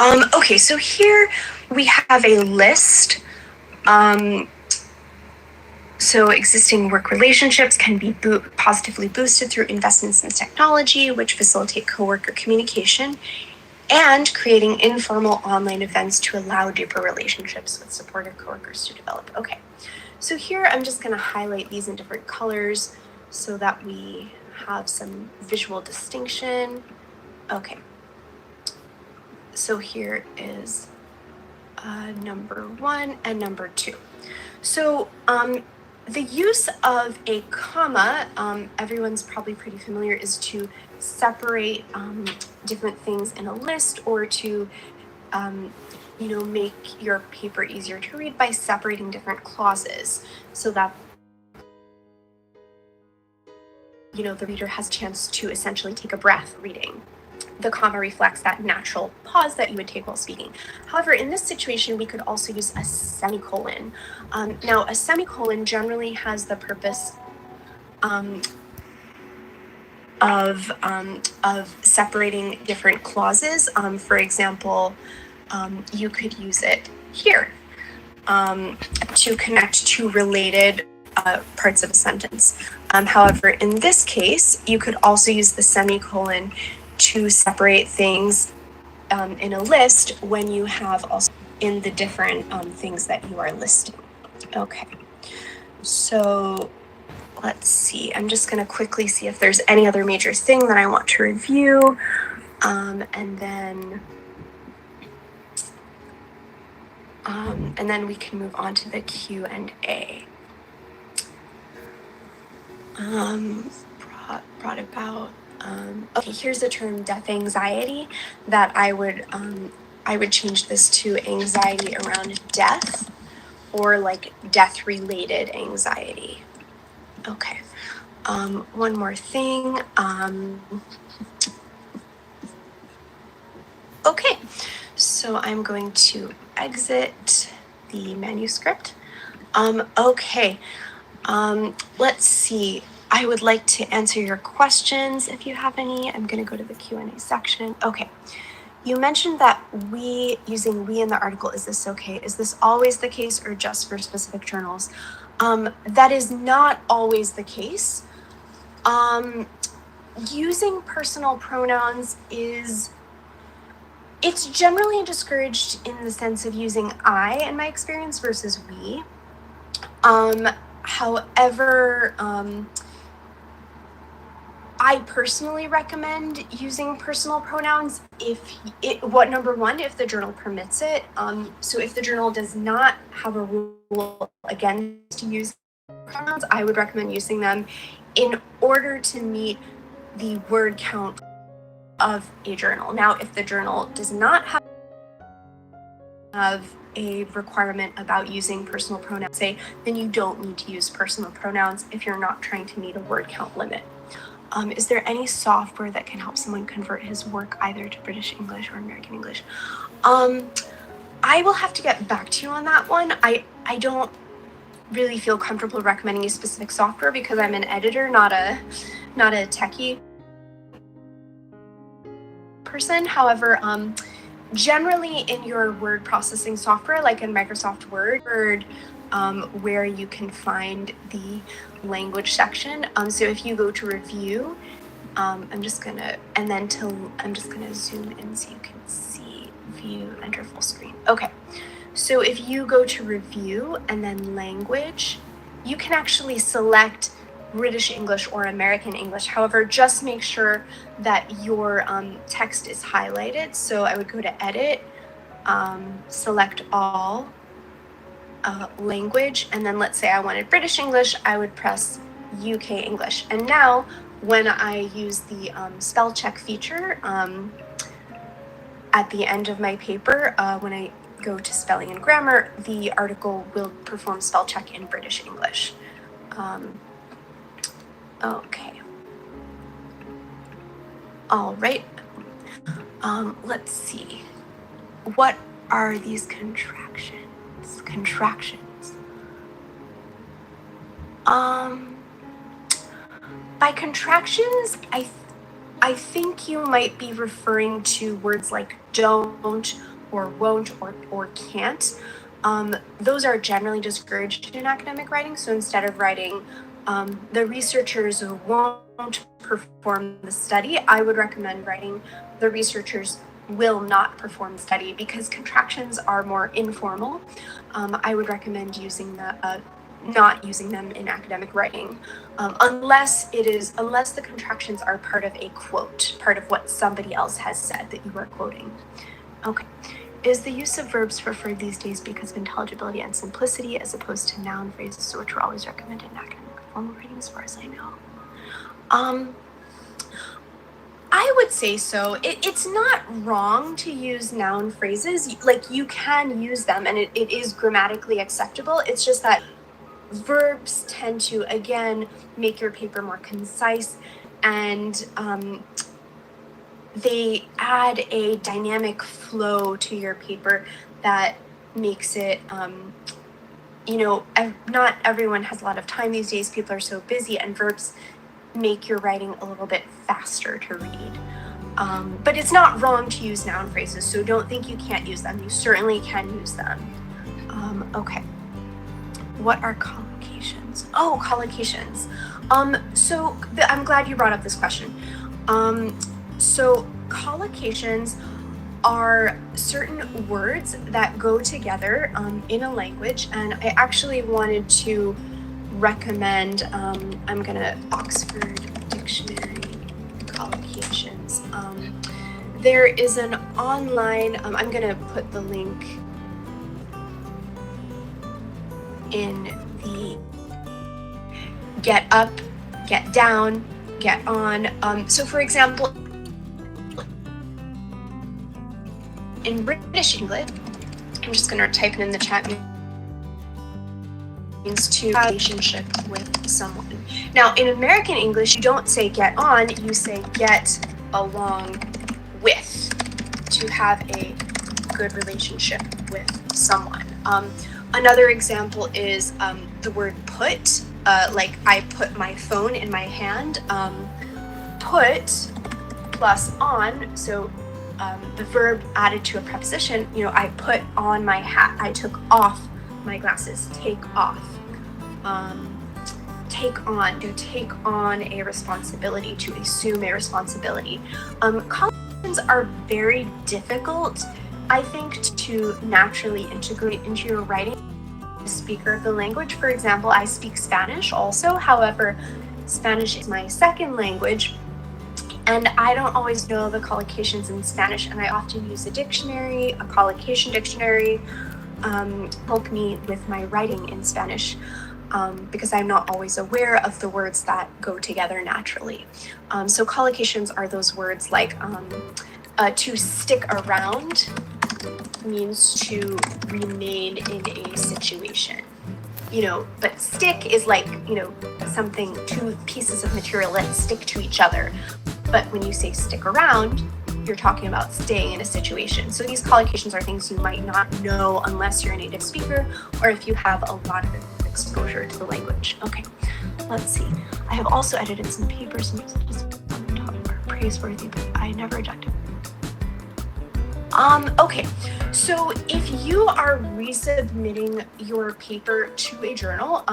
Okay, so here we have a list. So existing work relationships can be positively boosted through investments in technology, which facilitate coworker communication, and creating informal online events to allow deeper relationships with supportive coworkers to develop. Okay, so here I'm just going to highlight these in different colors so that we have some visual distinction. Okay, so here is number 1 and number 2. So the use of a comma, everyone's probably pretty familiar, is to separate different things in a list, or to make your paper easier to read by separating different clauses so that the reader has a chance to essentially take a breath reading. The comma reflects that natural pause that you would take while speaking. However, in this situation, we could also use a semicolon. Now, a semicolon generally has the purpose of separating different clauses. For example, you could use it here to connect two related parts of a sentence. However, in this case, you could also use the semicolon to separate things in a list when you have also in the different things that you are listing. Okay, so let's see. I'm just going to quickly see if there's any other major thing that I want to review, and then we can move on to the Q&A. Brought about. Okay, here's the term death anxiety that I would change this to anxiety around death, or like death-related anxiety. Okay. One more thing. Okay, so I'm going to exit the manuscript. Okay. Let's see. I would like to answer your questions if you have any. I'm going to go to the Q&A section. Okay. You mentioned that using we in the article, is this okay? Is this always the case or just for specific journals? That is not always the case. Using personal pronouns it's generally discouraged in the sense of using I in my experience versus we. However, I personally recommend using personal pronouns if the journal permits it. So if the journal does not have a rule against using pronouns, I would recommend using them in order to meet the word count of a journal. Now, if the journal does not have a requirement about using personal pronouns, then you don't need to use personal pronouns if you're not trying to meet a word count limit. Is there any software that can help someone convert his work either to British English or American English? I will have to get back to you on that one. I don't really feel comfortable recommending a specific software because I'm an editor, not a techie person. However, generally in your word processing software, like in Microsoft Word, where you can find the language section. So if you go to review, I'm just gonna zoom in so you can see view, enter full screen. Okay, so if you go to review and then language, you can actually select British English or American English. However, just make sure that your text is highlighted. So I would go to edit, select all, language, and then let's say I wanted British English, I would press UK English. And now when I use the spell check feature at the end of my paper, when I go to spelling and grammar, the article will perform spell check in British English. Okay. All right. Let's see. What are these contractions? By contractions, I think you might be referring to words like don't or won't or can't, those are generally discouraged in academic writing. So instead of writing, the researchers won't perform the study, I would recommend writing the researchers will not perform the study, because contractions are more informal. I would recommend not using them in academic writing, unless the contractions are part of a quote, part of what somebody else has said that you are quoting. Okay. Is the use of verbs preferred these days because of intelligibility and simplicity as opposed to noun phrases, which were always recommended in academic formal writing, as far as I know? I would say so. It's not wrong to use noun phrases. Like, you can use them, and it is grammatically acceptable. It's just that verbs tend to, again, make your paper more concise, and they add a dynamic flow to your paper that makes it, not everyone has a lot of time these days. People are so busy, and verbs make your writing a little bit faster to read. But it's not wrong to use noun phrases, so don't think you can't use them. You certainly can use them. Okay. What are collocations? Oh, collocations. So I'm glad you brought up this question. So collocations are certain words that go together in a language, and I actually wanted to recommend, I'm gonna Oxford Dictionary collocations. There is an online, I'm gonna put the link in the get up, get down, get on. So for example, in British English, I'm just going to type it in the chat, means to have a relationship with someone. Now, in American English, you don't say get on, you say get along with, to have a good relationship with someone. Another example is the word put, like I put my phone in my hand. Put plus on, so the verb added to a preposition, I put on my hat, I took off my glasses, take off. Take on, to take on a responsibility, to assume a responsibility. Collocations are very difficult, I think, to naturally integrate into your writing. Speaker of the language, for example, I speak Spanish also. However, Spanish is my second language, and I don't always know the collocations in Spanish, and I often use a dictionary, a collocation dictionary, help me with my writing in Spanish, because I'm not always aware of the words that go together naturally. So collocations are those words like to stick around means to remain in a situation. But stick is like, something, two pieces of material that stick to each other. But when you say stick around, you're talking about staying in a situation. So these collocations are things you might not know unless you're a native speaker or if you have a lot of exposure to the language. Okay, let's see. I have also edited some papers and are praiseworthy, but I never rejected. Okay, so if you are resubmitting your paper to a journal,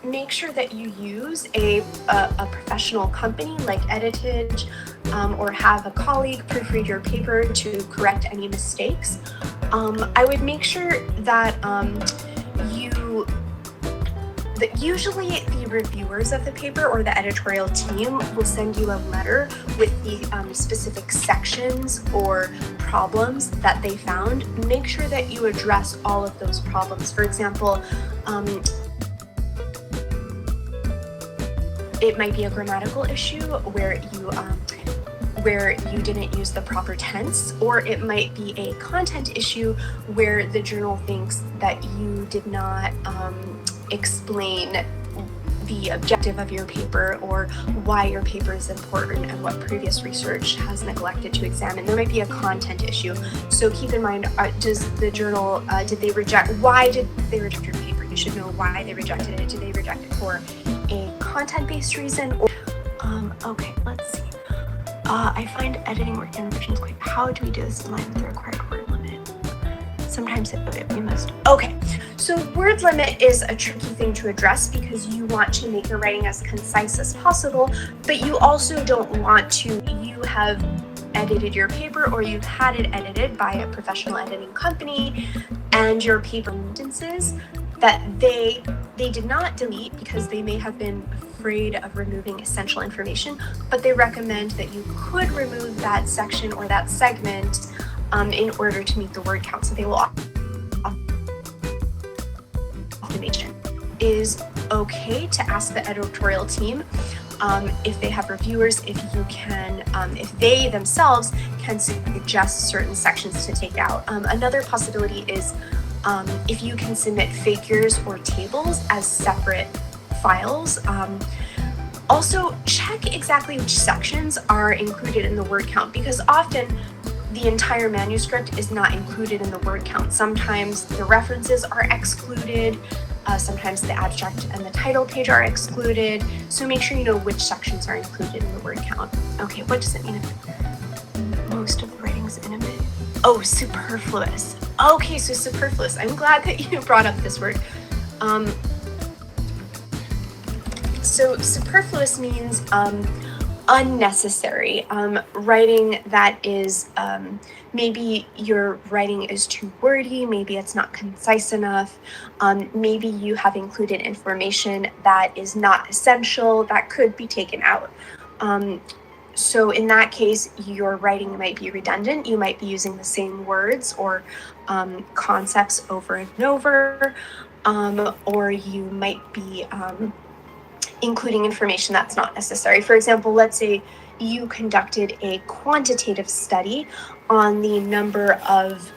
make sure that you use a professional company like Editage, or have a colleague proofread your paper to correct any mistakes. I would make sure that usually the reviewers of the paper or the editorial team will send you a letter with the specific sections or problems that they found. Make sure that you address all of those problems. For example, it might be a grammatical issue where you didn't use the proper tense, or it might be a content issue where the journal thinks that you did not explain the objective of your paper or why your paper is important and what previous research has neglected to examine. There might be a content issue. So keep in mind, does the journal, why did they reject your paper? You should know why they rejected it. Did they reject it for a content-based reason? Or, okay, let's see. I find editing work in revisions quick. How do we do this in line with the required word limit? Sometimes we must. Okay, so word limit is a tricky thing to address because you want to make your writing as concise as possible, but you also don't want to, you have edited your paper or you've had it edited by a professional editing company and your paper sentences that they did not delete because they may have been afraid of removing essential information, but they recommend that you could remove that section or that segment in order to meet the word count. So they will automation. Is okay to ask the editorial team if they have reviewers, if you can, if they themselves can suggest certain sections to take out. Another possibility is if you can submit figures or tables as separate files. Also, check exactly which sections are included in the word count, because often the entire manuscript is not included in the word count. Sometimes the references are excluded, sometimes the abstract and the title page are excluded, so make sure you know which sections are included in the word count. Okay, what does it mean if most of the writing is in a minute? Oh, superfluous. Okay, so superfluous. I'm glad that you brought up this word. So superfluous means unnecessary, writing that is, maybe your writing is too wordy, maybe it's not concise enough, maybe you have included information that is not essential that could be taken out. So in that case, your writing might be redundant. You might be using the same words or concepts over and over, or you might be including information that's not necessary. For example, let's say you conducted a quantitative study on the number of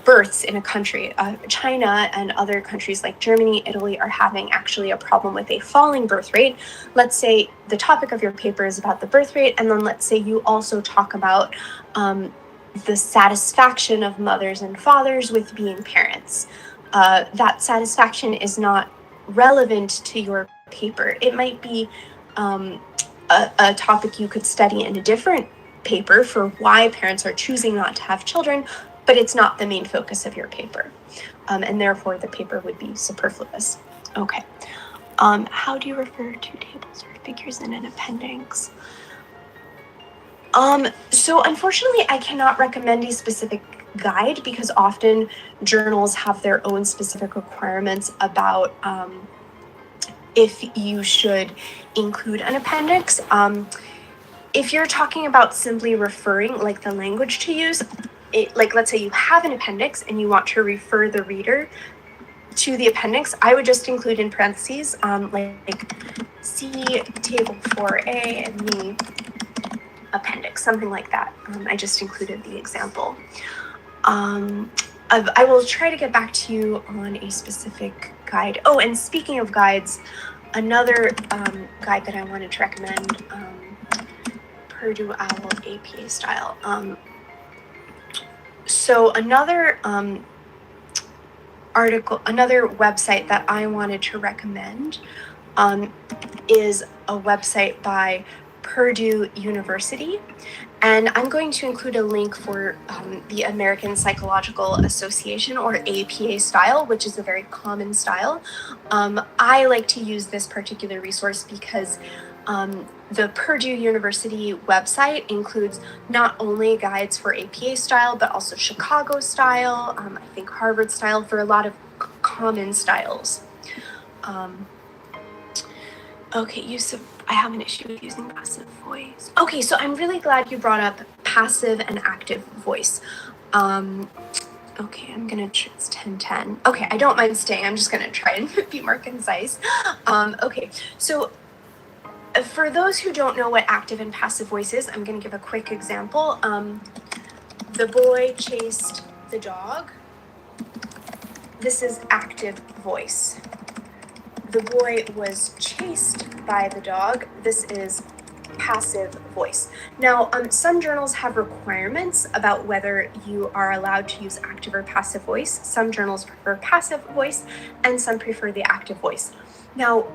births in a country. China and other countries like Germany, Italy are having actually a problem with a falling birth rate. Let's say the topic of your paper is about the birth rate, and then let's say you also talk about the satisfaction of mothers and fathers with being parents. That satisfaction is not relevant to your paper. It might be a topic you could study in a different paper for why parents are choosing not to have children, but it's not the main focus of your paper. And therefore the paper would be superfluous. Okay. How do you refer to tables or figures in an appendix? So unfortunately, I cannot recommend a specific guide because often journals have their own specific requirements about if you should include an appendix. If you're talking about simply referring, like the language to use, like let's say you have an appendix and you want to refer the reader to the appendix, I would just include in parentheses, like see table 4A and the appendix, something like that. I just included the example. I will try to get back to you on a specific guide. Oh, and speaking of guides, another guide that I wanted to recommend, Purdue OWL APA style. So another article, another website that I wanted to recommend is a website by Purdue University. And I'm going to include a link for the American Psychological Association, or APA style, which is a very common style. I like to use this particular resource because the Purdue University website includes not only guides for APA style, but also Chicago style, I think Harvard style, for a lot of common styles. Okay, I have an issue with using passive voice. Okay, so I'm really glad you brought up passive and active voice. Okay, I'm gonna, it's 10:10. Okay, I don't mind staying. I'm just gonna try and be more concise. Okay, so for those who don't know what active and passive voice is, I'm gonna give a quick example. The boy chased the dog. This is active voice. The boy was chased by the dog. This is passive voice. Now, some journals have requirements about whether you are allowed to use active or passive voice. Some journals prefer passive voice and some prefer the active voice. Now,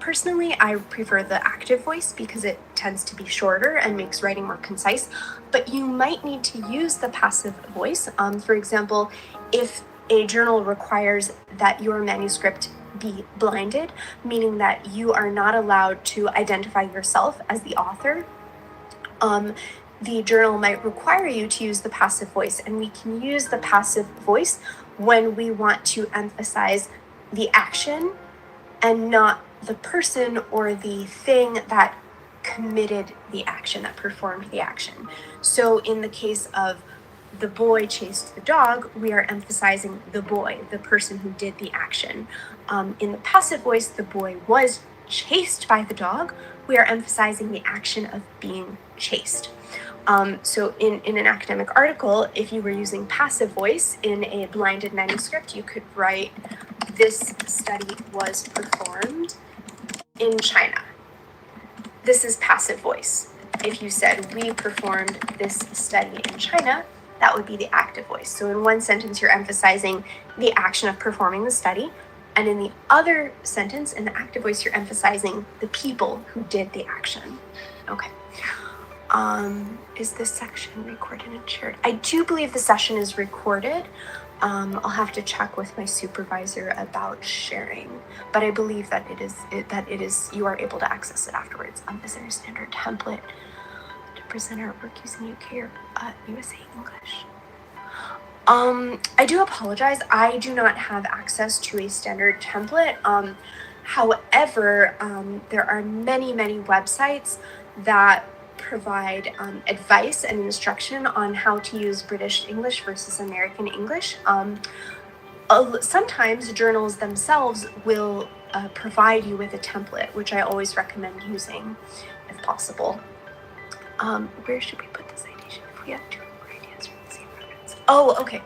Personally, I prefer the active voice because it tends to be shorter and makes writing more concise, but you might need to use the passive voice. For example, if a journal requires that your manuscript be blinded, meaning that you are not allowed to identify yourself as the author, the journal might require you to use the passive voice, and we can use the passive voice when we want to emphasize the action and not the person or the thing that committed the action, that performed the action. So in the case of the boy chased the dog, we are emphasizing the boy, the person who did the action. In the passive voice, the boy was chased by the dog. We are emphasizing the action of being chased. So in an academic article, if you were using passive voice in a blinded manuscript, you could write, "This study was performed in China." This is passive voice. If you said, "We performed this study in China," that would be the active voice. So in one sentence, you're emphasizing the action of performing the study. And in the other sentence, in the active voice, you're emphasizing the people who did the action. Okay. Is this section recorded and shared? I do believe the session is recorded. I'll have to check with my supervisor about sharing, but I believe that it is you are able to access it afterwards. Is there a standard template to present our work using UK or USA English? I do apologize. I do not have access to a standard template. However, there are many websites that provide advice and instruction on how to use British English versus American English. Sometimes journals themselves will provide you with a template, which I always recommend using if possible. Where should we put the citation if we have two or more ideas from the same reference? Oh, okay.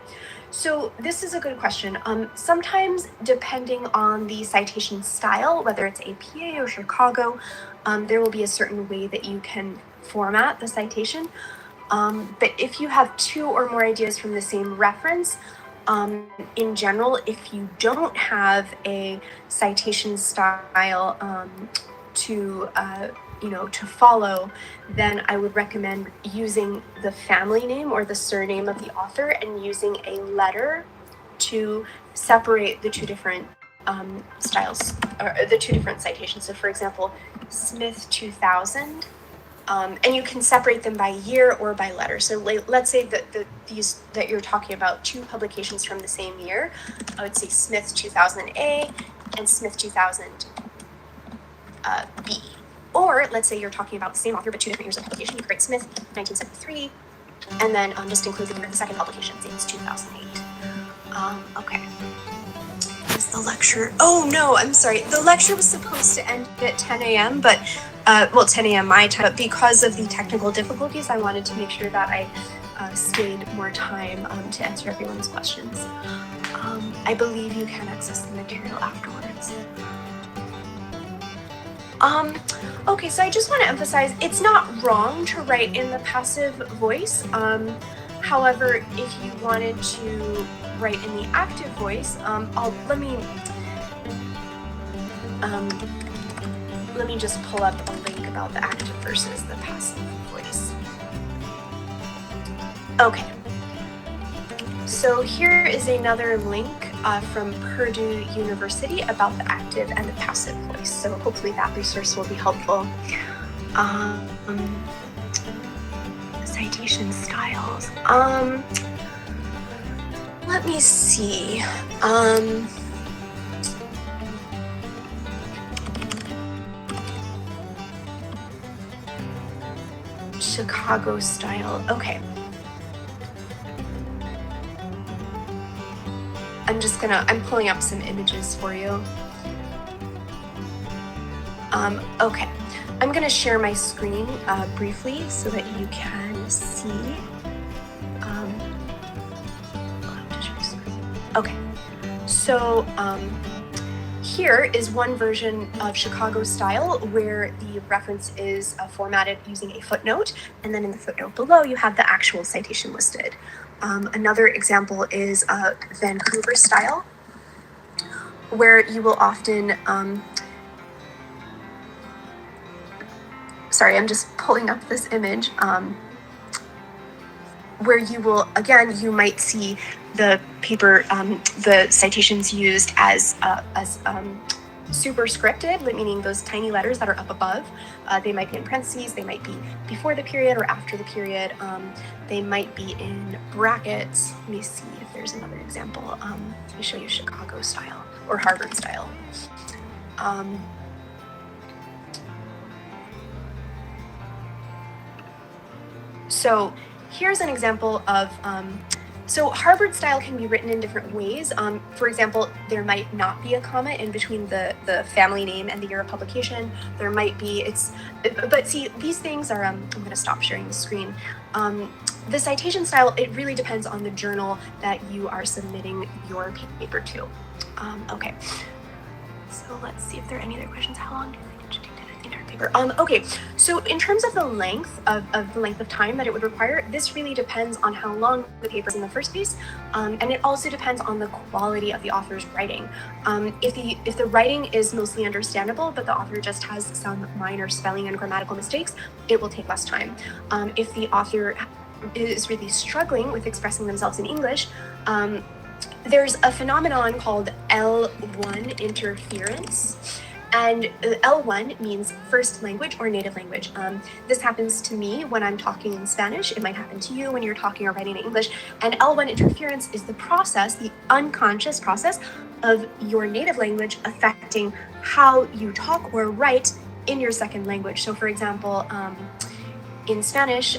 So this is a good question. Sometimes, depending on the citation style, whether it's APA or Chicago, there will be a certain way that you can format the citation. But if you have two or more ideas from the same reference, in general, if you don't have a citation style to follow, then I would recommend using the family name or the surname of the author and using a letter to separate the two different styles, or the two different citations. So for example, Smith 2000, and you can separate them by year or by letter. So let's say that these that you're talking about two publications from the same year. I would say Smith 2000A and Smith 2000B. Or let's say you're talking about the same author but two different years of publication. You could write Smith 1973, and then just include the second publication, say it's 2008. Okay. Is the lecture? Oh no, I'm sorry. The lecture was supposed to end at 10 a.m. but 10 a.m. my time. But because of the technical difficulties, I wanted to make sure that I stayed more time to answer everyone's questions. I believe you can access the material afterwards. Okay, so I just want to emphasize, it's not wrong to write in the passive voice. However, if you wanted to write in the active voice, let me just pull up a link about the active versus the passive voice. Okay. So here is another link from Purdue University about the active and the passive voice. So hopefully that resource will be helpful. Citation styles. Let me see. Chicago style. Okay. I'm pulling up some images for you. Okay, I'm gonna share my screen briefly so that you can see. Okay, so here is one version of Chicago style where the reference is formatted using a footnote, and then in the footnote below you have the actual citation listed. Another example is Vancouver style, where you will often, sorry, I'm just pulling up this image, where you will, again, you might see the paper, the citations used as superscripted, meaning those tiny letters that are up above. They might be in parentheses, they might be before the period or after the period. They might be in brackets. Let me see if there's another example. Let me show you Chicago style or Harvard style. So here's an example of, so Harvard style can be written in different ways. For example, there might not be a comma in between the family name and the year of publication. There might be, but see, these things are, I'm gonna stop sharing the screen. The citation style, it really depends on the journal that you are submitting your paper to. Okay, so let's see if there are any other questions. How long do you think it should take to edit the entire paper? Okay, so in terms of the length of time that it would require, this really depends on how long the paper is in the first place, and it also depends on the quality of the author's writing. If the writing is mostly understandable, but the author just has some minor spelling and grammatical mistakes, it will take less time. If the author is really struggling with expressing themselves in English, there's a phenomenon called L1 interference. And L1 means first language or native language. This happens to me when I'm talking in Spanish. It might happen to you when you're talking or writing in English. And L1 interference is the process, the unconscious process of your native language affecting how you talk or write in your second language. So for example, in Spanish,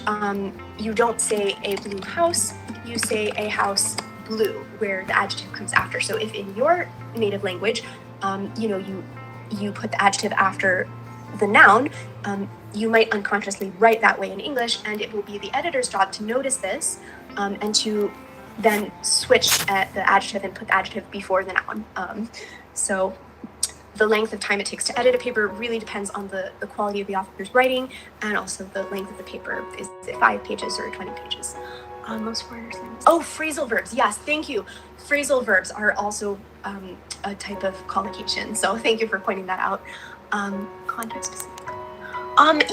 you don't say a blue house, you say a house blue, where the adjective comes after. So if in your native language, you put the adjective after the noun, you might unconsciously write that way in English, and it will be the editor's job to notice this and to then switch the adjective and put the adjective before the noun. So the length of time it takes to edit a paper really depends on the quality of the author's writing, and also the length of the paper. Is it 5 pages or 20 pages? Most foreigners. Oh, phrasal verbs. Yes, thank you. Phrasal verbs are also a type of collocation. So thank you for pointing that out. Context specific.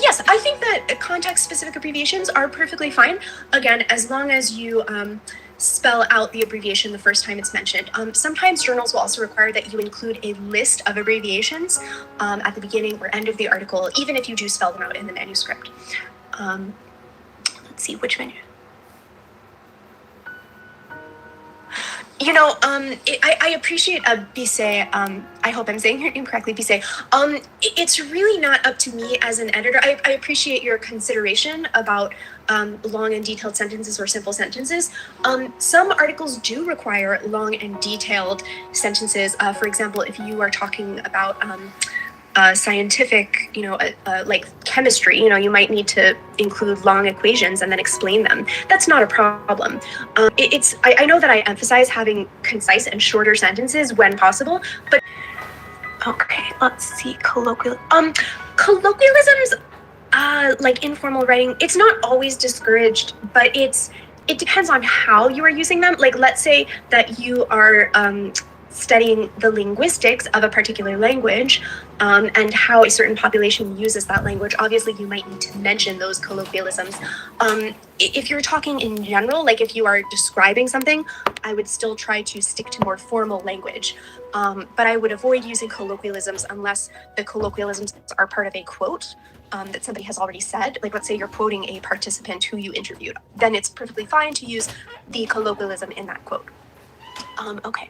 Yes, I think that context-specific abbreviations are perfectly fine. Again, as long as you spell out the abbreviation the first time it's mentioned. Sometimes journals will also require that you include a list of abbreviations at the beginning or end of the article, even if you do spell them out in the manuscript. Let's see, which menu? I appreciate Bisay. I hope I'm saying your name correctly, Bisay. It's really not up to me as an editor. I appreciate your consideration about long and detailed sentences or simple sentences. Some articles do require long and detailed sentences. For example, if you are talking about scientific, like chemistry, you might need to include long equations and then explain them. That's not a problem. I know that I emphasize having concise and shorter sentences when possible, but okay, let's see, colloquialisms, like informal writing, it's not always discouraged, but it depends on how you are using them. Like, let's say that you are studying the linguistics of a particular language and how a certain population uses that language. Obviously, you might need to mention those colloquialisms. If you're talking in general, like if you are describing something, I would still try to stick to more formal language. But I would avoid using colloquialisms unless the colloquialisms are part of a quote that somebody has already said. Like, let's say you're quoting a participant who you interviewed. Then it's perfectly fine to use the colloquialism in that quote. Okay.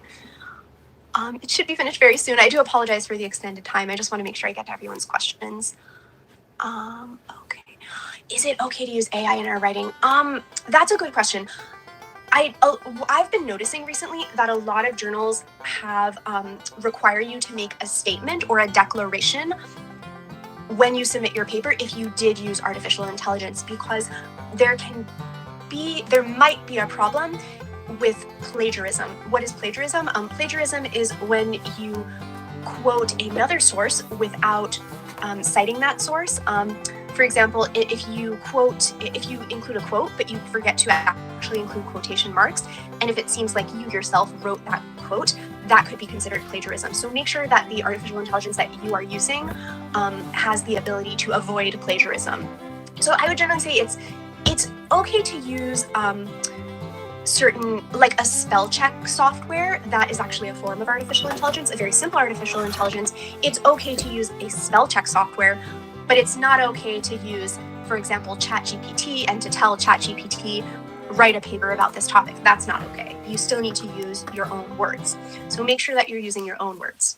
It should be finished very soon. I do apologize for the extended time. I just want to make sure I get to everyone's questions. Okay. Is it okay to use AI in our writing? That's a good question. I've been noticing recently that a lot of journals have require you to make a statement or a declaration when you submit your paper if you did use artificial intelligence, because there might be a problem with plagiarism. What is plagiarism? Plagiarism is when you quote another source without citing that source. For example, if you include a quote, but you forget to actually include quotation marks, and if it seems like you yourself wrote that quote quote, that could be considered plagiarism. So make sure that the artificial intelligence that you are using has the ability to avoid plagiarism. So I would generally say it's okay to use certain, like a spell check software that is actually a form of artificial intelligence, a very simple artificial intelligence. It's okay to use a spell check software, but it's not okay to use, for example, ChatGPT and to tell ChatGPT, write a paper about this topic. That's not okay. You still need to use your own words. So make sure that you're using your own words.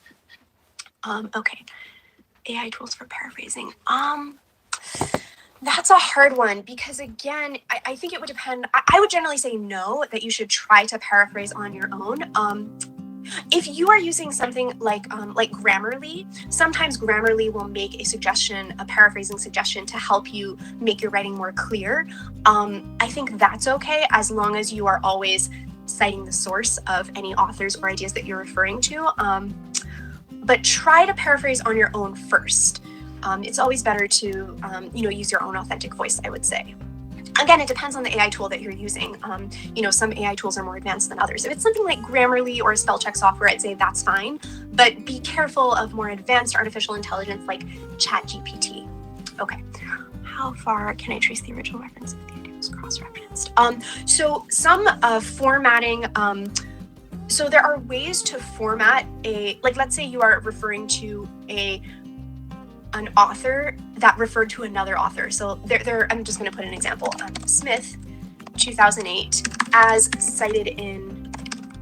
Okay, AI tools for paraphrasing. That's a hard one because, again, I think it would depend. I would generally say no, that you should try to paraphrase on your own. If you are using something like Grammarly, sometimes Grammarly will make a suggestion, a paraphrasing suggestion to help you make your writing more clear. I think that's okay as long as you are always citing the source of any authors or ideas that you're referring to. But try to paraphrase on your own first. It's always better to, use your own authentic voice, I would say. Again, it depends on the AI tool that you're using. Some AI tools are more advanced than others. If it's something like Grammarly or spell check software, I'd say that's fine. But be careful of more advanced artificial intelligence like ChatGPT. Okay, how far can I trace the original reference if the idea was cross-referenced? So some formatting. So there are ways to format let's say you are referring to an author that referred to another author. So I'm just going to put an example. Smith, 2008, as cited in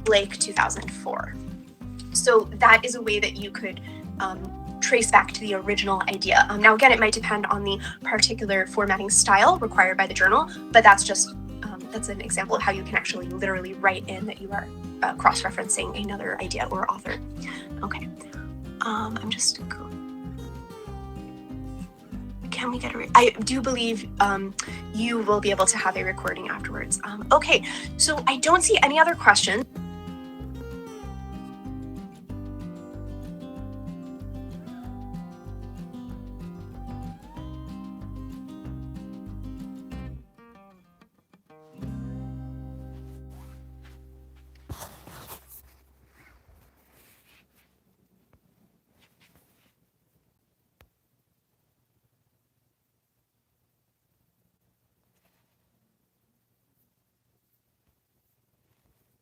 Blake, 2004. So that is a way that you could trace back to the original idea. Now, again, it might depend on the particular formatting style required by the journal, but that's an example of how you can actually literally write in that you are cross-referencing another idea or author. Okay, I'm just can we get I do believe you will be able to have a recording afterwards. Okay, so I don't see any other questions.